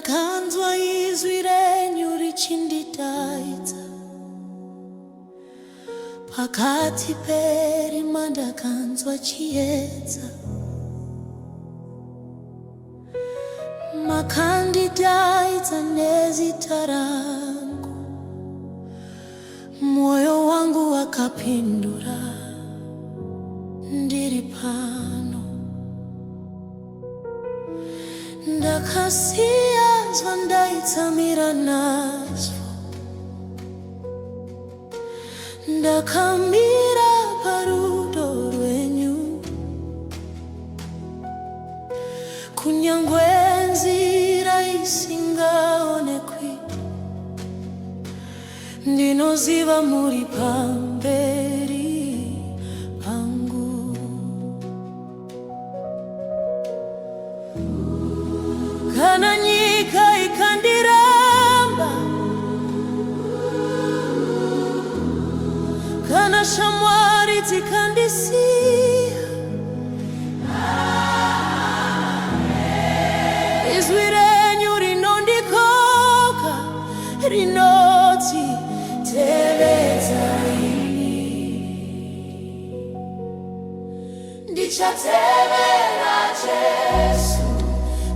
Ndakanzwa izwi renyu richinditaidza, pakati perima ndakanzwa chiedza. Makandidaidza nezita rangu, moyo wangu wakapindura, ndiri pano. Ndakasiya zvandaitsamira nazvo, ndakamira parudo rwenyu. Kunyangwe nzira isingaonekwi, ndinoziva muri pamberi pangu. Kana nyika ikandiramba, kana shamwari dzikandisiya, izwi renyu rinondikoka, rinoti tevedza ini. Ndichatevera Jesu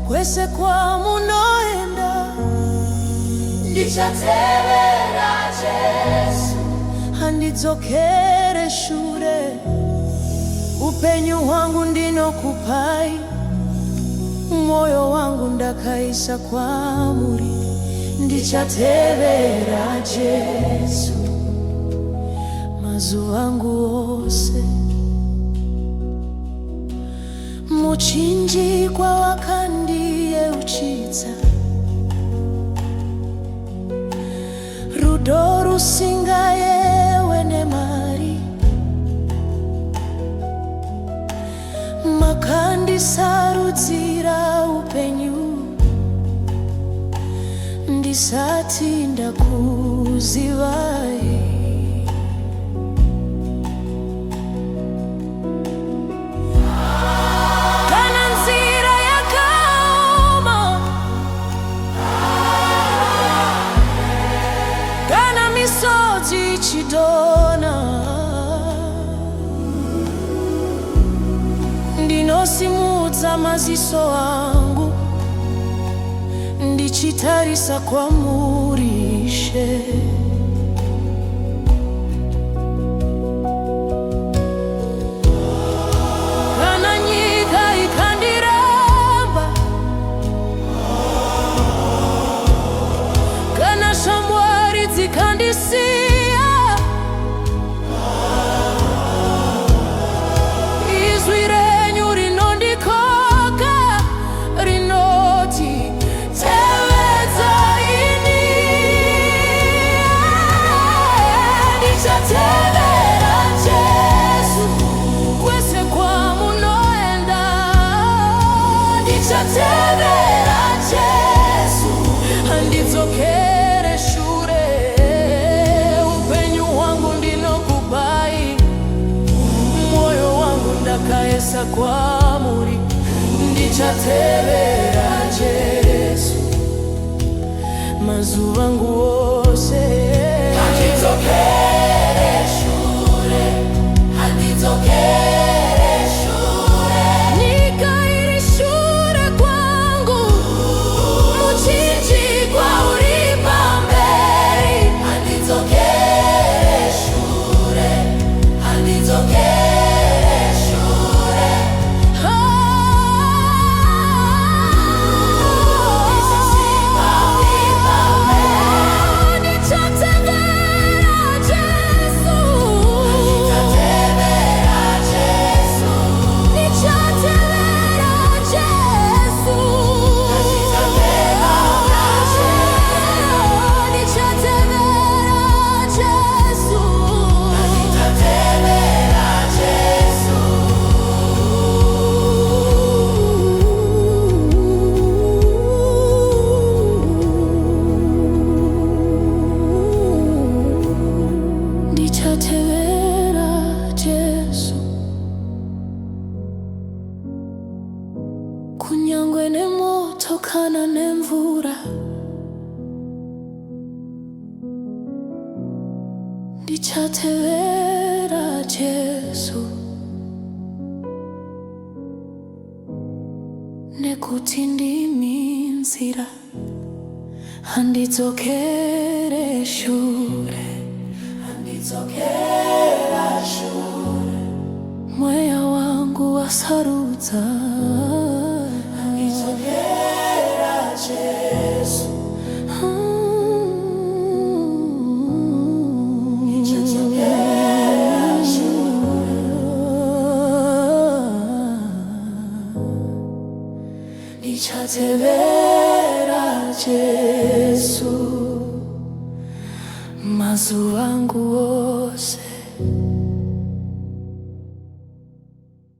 kwese kwamunoenda, ndichatevera Jesu, handidzokere shure. Upenyu hwangu ndinokupai, moyo wangu ndakaisa kwamuri. Ndichatevera Jesu mazuva angu ose. Muchinjikwa wakandiyeuchidza, rudo rusingayewe nemari. Makandisarudzira upenyu, ndisati ndakuzivai. Kana nzira yakaoma, kana misodzi ichidona, ndinosimudza maziso angu, ndichitarisa kwamuri She. Kana nyika ikandiramba, kana shamwari dzikandisiya, izwi renyu rinondikoka, rinoti tevedza ini. Ndichatevera Jesu kwese kwamunoenda, ndichatevera Jesu, handidzokere shure. Upenyu hwangu ndinokupai, moyo wangu ndakaisa kwamuri. Ndichatevera Jesu mazuva angu ose. Handidzokere shure, handidzokere shure. Nyika iri shure kwangu, muchinjikwa uri pamberi. Handidzokere shure, handidzokere shure. Ndichatevera Jesu. ndichateera Jesu nekuti ndimi nzira handidzokere shure, handidzokera shure. Mweya wangu wasarudza handidzokera Jesu, ndichadzokera shure, ndichadzokera Jesu. Mazuva angu